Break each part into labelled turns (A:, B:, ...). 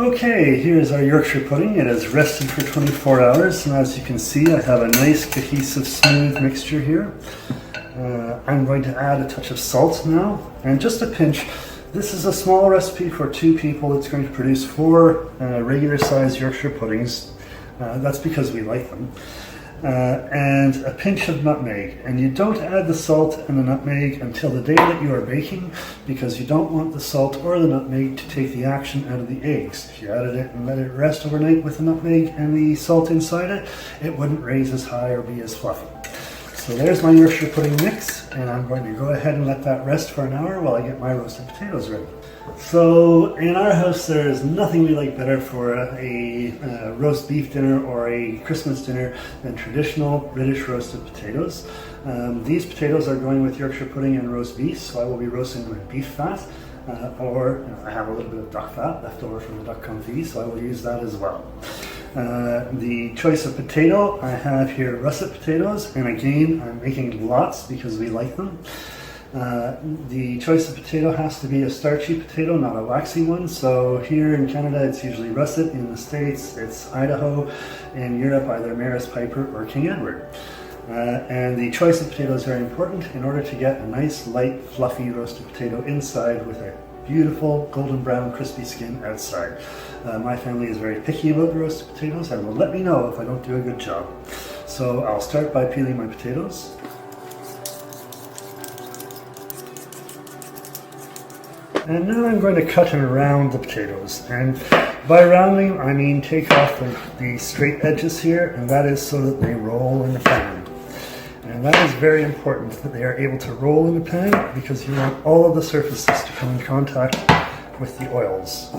A: Okay, here's our Yorkshire pudding. It has rested for 24 hours, and as you can see, I have a nice, cohesive, smooth mixture here. I'm going to add a touch of salt now, and just a pinch. This is a small recipe for 2 people. It's going to produce 4 regular-sized Yorkshire puddings. That's because we like them. And a pinch of nutmeg, and you don't add the salt and the nutmeg until the day that you are baking, because you don't want the salt or the nutmeg to take the action out of the eggs. If you added it and let it rest overnight with the nutmeg and the salt inside it, it wouldn't raise as high or be as fluffy. So there's my Yorkshire pudding mix, and I'm going to go ahead and let that rest for an hour while I get my roasted potatoes ready. So in our house, there is nothing we like better for a roast beef dinner or a Christmas dinner than traditional British roasted potatoes. These potatoes are going with Yorkshire pudding and roast beef, so I will be roasting them in beef fat, or I have a little bit of duck fat left over from the duck confit, so I will use that as well. The choice of potato, I have here russet potatoes, and again I'm making lots because we like them. The choice of potato has to be a starchy potato, not a waxy one. So here in Canada it's usually russet, in the States it's Idaho, in Europe either Maris Piper or King Edward. And the choice of potato is very important in order to get a nice light fluffy roasted potato inside with a beautiful golden brown crispy skin outside. My family is very picky about the roasted potatoes and will let me know if I don't do a good job. So I'll start by peeling my potatoes. And now I'm going to cut and round the potatoes. And by rounding, I mean take off the straight edges here, and that is so that they roll in the pan. And that is very important, that they are able to roll in the pan, because you want all of the surfaces to come in contact with the oils.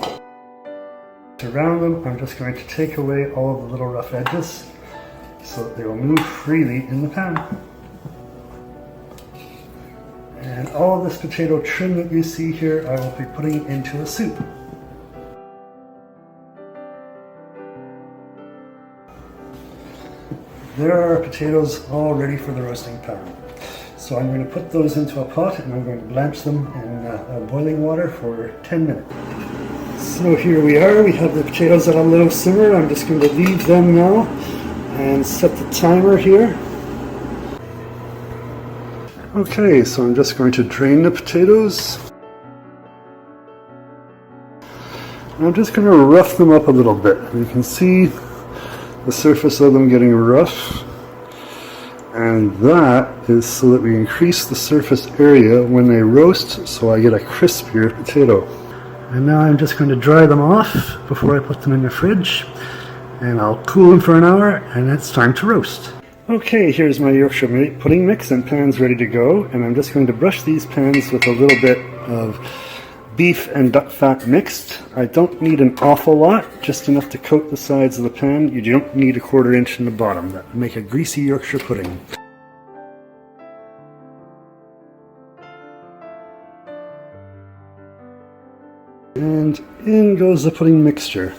A: To round them, I'm just going to take away all of the little rough edges so that they will move freely in the pan. And all of this potato trim that you see here, I will be putting into a soup. There are our potatoes all ready for the roasting pan. So I'm going to put those into a pot, and I'm going to blanch them in boiling water for 10 minutes. So here we are, we have the potatoes at a low simmer. I'm just going to leave them now and set the timer here. Okay, so I'm just going to drain the potatoes. I'm just going to rough them up a little bit. You can see the surface of them getting rough, and that is so that we increase the surface area when they roast, so I get a crispier potato. And now I'm just going to dry them off before I put them in the fridge, and I'll cool them for an hour, and it's time to roast. Okay, here's my Yorkshire pudding mix, and pan's ready to go, and I'm just going to brush these pans with a little bit of beef and duck fat mixed. I don't need an awful lot, just enough to coat the sides of the pan. You don't need a 1/4 inch in the bottom. That would make a greasy Yorkshire pudding. And in goes the pudding mixture.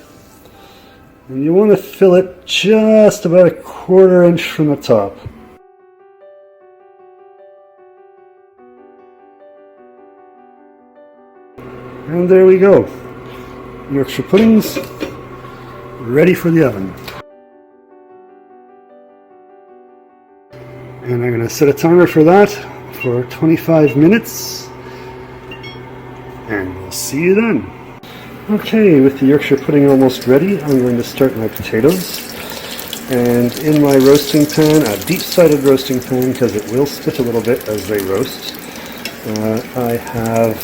A: And you want to fill it just about a 1/4 inch from the top. And there we go. Yorkshire puddings ready for the oven. And I'm going to set a timer for that for 25 minutes. And we'll see you then. Okay, with the Yorkshire pudding almost ready, I'm going to start my potatoes. And in my roasting pan, a deep-sided roasting pan, because it will spit a little bit as they roast, I have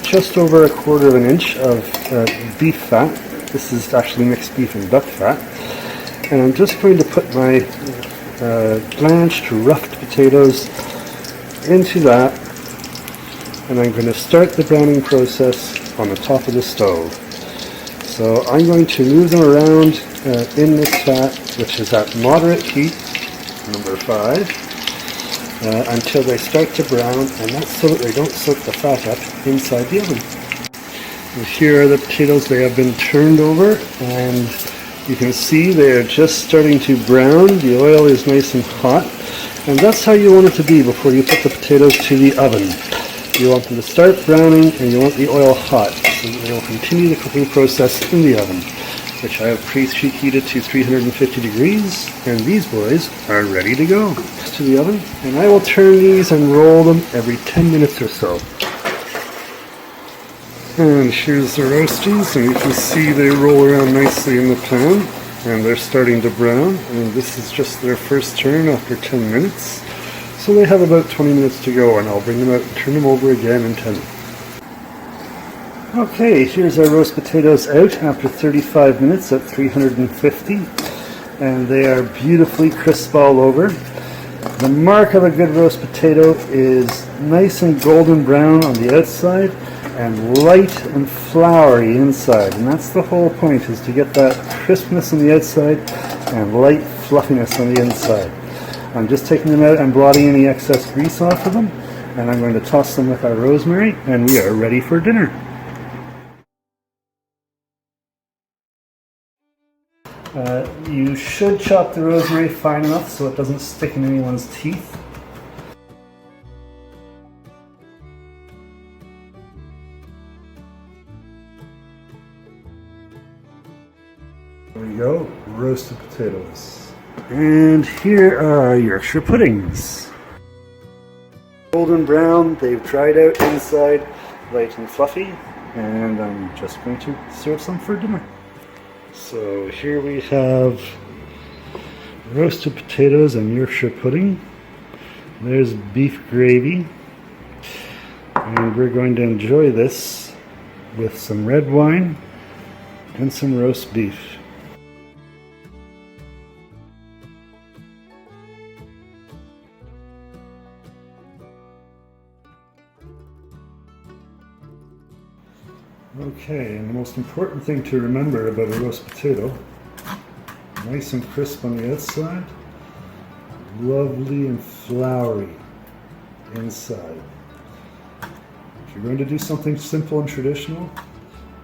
A: just over a 1/4 inch of beef fat. This is actually mixed beef and duck fat. And I'm just going to put my blanched, roughed potatoes into that. And I'm going to start the browning process on the top of the stove. So I'm going to move them around in this fat, which is at moderate heat, number 5, until they start to brown, and that's so that they don't soak the fat up inside the oven. And here are the potatoes. They have been turned over, and you can see they are just starting to brown. The oil is nice and hot, and that's how you want it to be before you put the potatoes to the oven. You want them to start browning, and you want the oil hot. so that they will continue the cooking process in the oven, which I have preheated to 350 degrees, and these boys are ready to go. To the oven, and I will turn these and roll them every 10 minutes or so. And here's the roasties, and you can see they roll around nicely in the pan, and they're starting to brown, and this is just their first turn after 10 minutes. So they have about 20 minutes to go, and I'll bring them out and turn them over again in 10 minutes. Okay, here's our roast potatoes out after 35 minutes at 350, and they are beautifully crisp all over. The mark of a good roast potato is nice and golden brown on the outside and light and floury inside, and that's the whole point, is to get that crispness on the outside and light fluffiness on the inside. I'm just taking them out and blotting any excess grease off of them, and I'm going to toss them with our rosemary, and we are ready for dinner. You should chop the rosemary fine enough so it doesn't stick in anyone's teeth. There we go, roasted potatoes. And here are our Yorkshire puddings. Golden brown, they've dried out inside, light and fluffy, and I'm just going to serve some for dinner. So here we have roasted potatoes and Yorkshire pudding. There's beef gravy, and we're going to enjoy this with some red wine and some roast beef. Okay, and the most important thing to remember about a roast potato, nice and crisp on the outside, lovely and floury inside. If you're going to do something simple and traditional,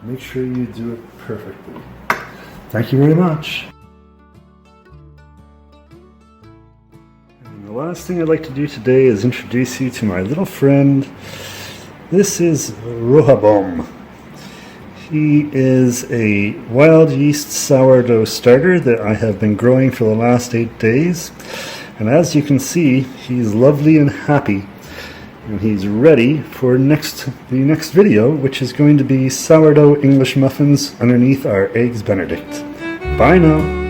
A: make sure you do it perfectly. Thank you very much. And the last thing I'd like to do today is introduce you to my little friend. This is Arowhon. He is a wild yeast sourdough starter that I have been growing for the last 8 days. And as you can see, he's lovely and happy. And he's ready for the next video, which is going to be sourdough English muffins underneath our Eggs Benedict. Bye now.